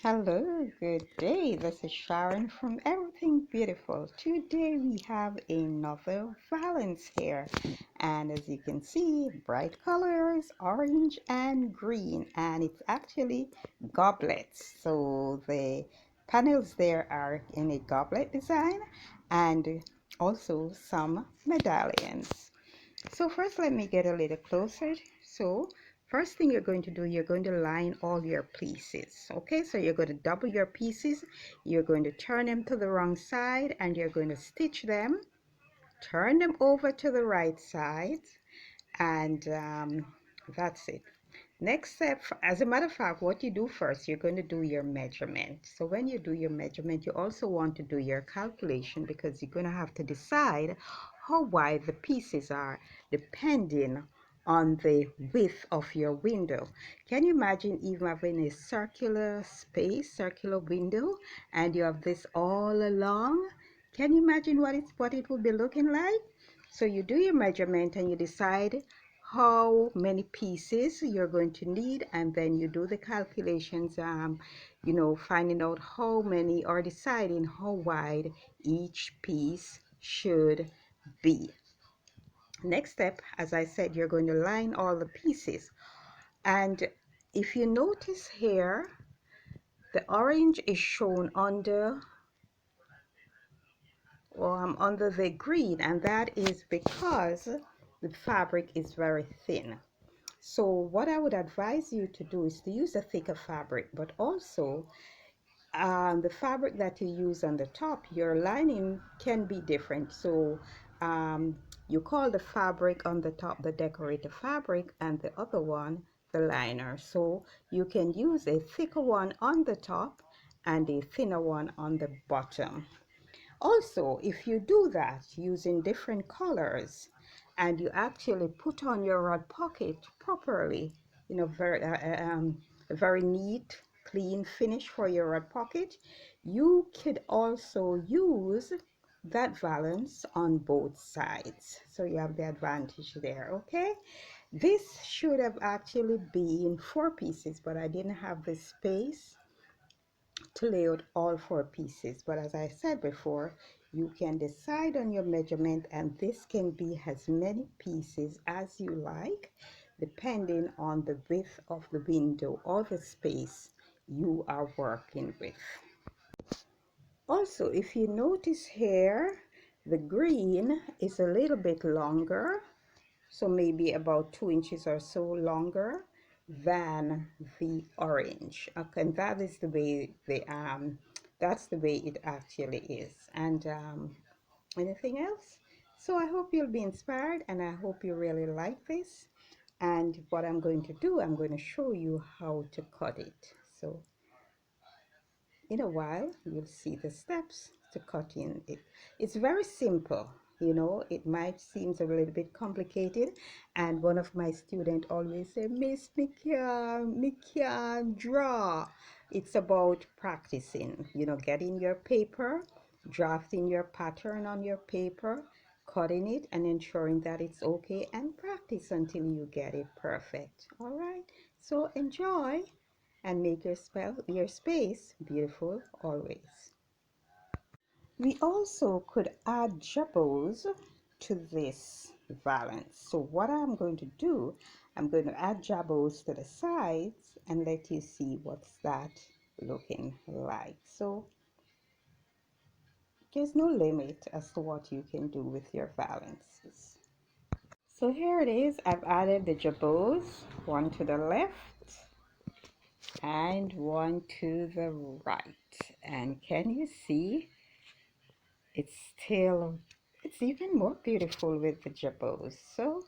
Hello, good day. This is Sharon from Everything Beautiful. Today we have another valance here, and as you can see, bright colors, orange and green, and it's actually goblets. So the panels there are in a goblet design and also some medallions. So first let me get a little closer. So first thing you're going to do, you're going to line all your pieces. Okay, so you're going to double your pieces. You're going to turn them to the wrong side and you're going to stitch them. Turn them over to the right side and that's it. Next step, as a matter of fact, what you do first, you're going to do your measurement. So when you do your measurement, you also want to do your calculation because you're going to have to decide how wide the pieces are depending on the width of your window. Can you imagine even having a circular space, circular window, and you have this all along? Can you imagine what it will be looking like? So you do your measurement and you decide how many pieces you're going to need, and then you do the calculations, finding out how many or deciding how wide each piece should be. Next step, as I said, you're going to line all the pieces, and if you notice here, the orange is shown under the green, and that is because the fabric is very thin. So what I would advise you to do is to use a thicker fabric, but also the fabric that you use on the top, your lining can be different. So you call the fabric on the top the decorator fabric and the other one the liner. So you can use a thicker one on the top and a thinner one on the bottom. Also, if you do that using different colors and you actually put on your rod pocket properly, a very neat, clean finish for your rod pocket, you could also use that valance on both sides. So you have the advantage there, okay? This should have actually been 4 pieces, but I didn't have the space to lay out all 4 pieces, but as I said before, you can decide on your measurement, and this can be as many pieces as you like depending on the width of the window or the space you are working with. Also, if you notice here, the green is a little bit longer, so maybe about 2 inches or so longer than the orange. Okay, and that is the way that's the way it actually is. And anything else? So I hope you'll be inspired, and I hope you really like this. And what I'm going to do, I'm going to show you how to cut it. So in a while you'll see the steps to cutting it. It's very simple. It might seem a little bit complicated, and one of my students always say, Miss, me can't draw. It's about practicing, getting your paper, drafting your pattern on your paper, cutting it and ensuring that it's okay, and practice until you get it perfect. All right, so enjoy and make your space beautiful always. We also could add jabos to this valance. So what I'm going to do, I'm going to add jabos to the sides and let you see what's that looking like. So there's no limit as to what you can do with your valances. So here it is. I've added the jabos, one to the left and one to the right, and can you see it's even more beautiful with the jabos. So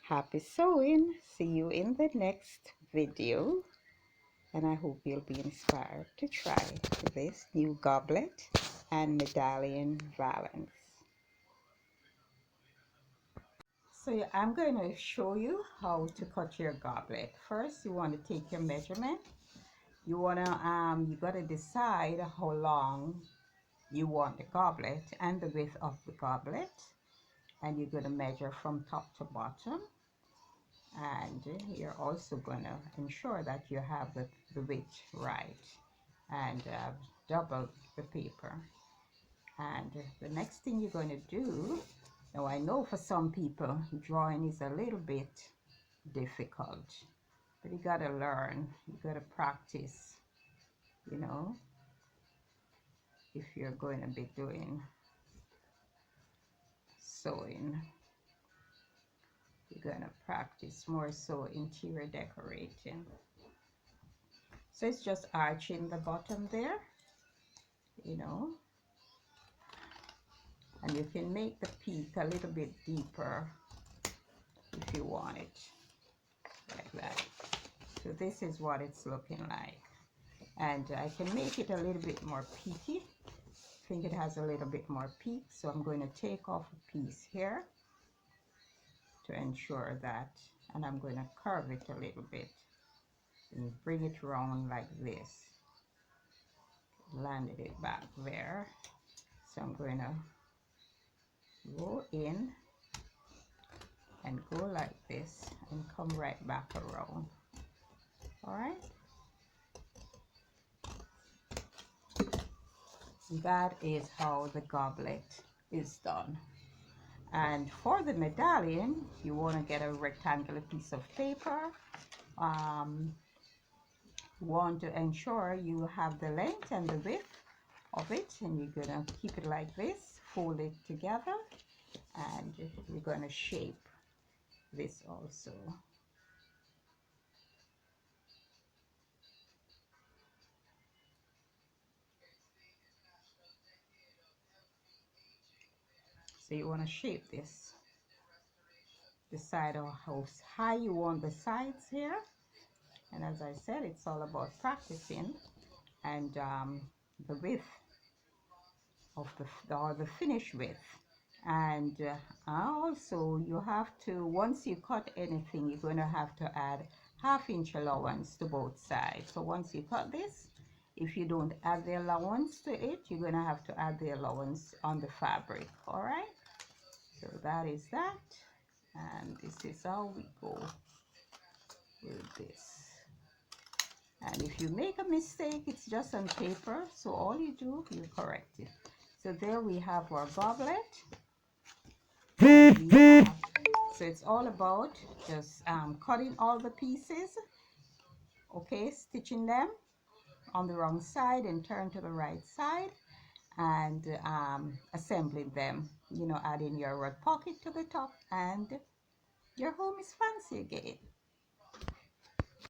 happy sewing, see you in the next video, and I hope you'll be inspired to try this new goblet and medallion valance. So yeah, I'm going to show you how to cut your goblet. First, you want to take your measurement. You got to decide how long you want the goblet and the width of the goblet, and you're going to measure from top to bottom, And you're also gonna ensure that you have the width right, and double the paper. And the next thing you're going to do, now I know for some people drawing is a little bit difficult, but you got to learn, you got to practice, you know, if you're going to be doing sewing. You're going to practice more so interior decorating. So it's just arching the bottom there, you know, and you can make the peak a little bit deeper if you want it, like that. So this is what it's looking like, and I can make it a little bit more peaky. I think it has a little bit more peak, so I'm going to take off a piece here to ensure that, and I'm going to curve it a little bit and bring it around like this. Landed it back there, so I'm going to go in and go like this and come right back around. All right, that is how the goblet is done. And for the medallion, you want to get a rectangular piece of paper. You want to ensure you have the length and the width of it, and you're going to keep it like this, fold it together, and you're going to shape this also. So you want to shape this, decide on how high you want the sides here, and as I said, it's all about practicing, and the width of the finish width. And also you have to, once you cut anything, you're going to have to add 1/2 inch allowance to both sides. So once you cut this, if you don't add the allowance to it, you're going to have to add the allowance on the fabric. All right, so that is that, and this is how we go with this. And if you make a mistake, it's just on paper, so all you do, you correct it. So there we have our goblet. So it's all about just cutting all the pieces, okay, stitching them on the wrong side and turn to the right side, and assembling them, you know, adding your rug pocket to the top, and your home is fancy again.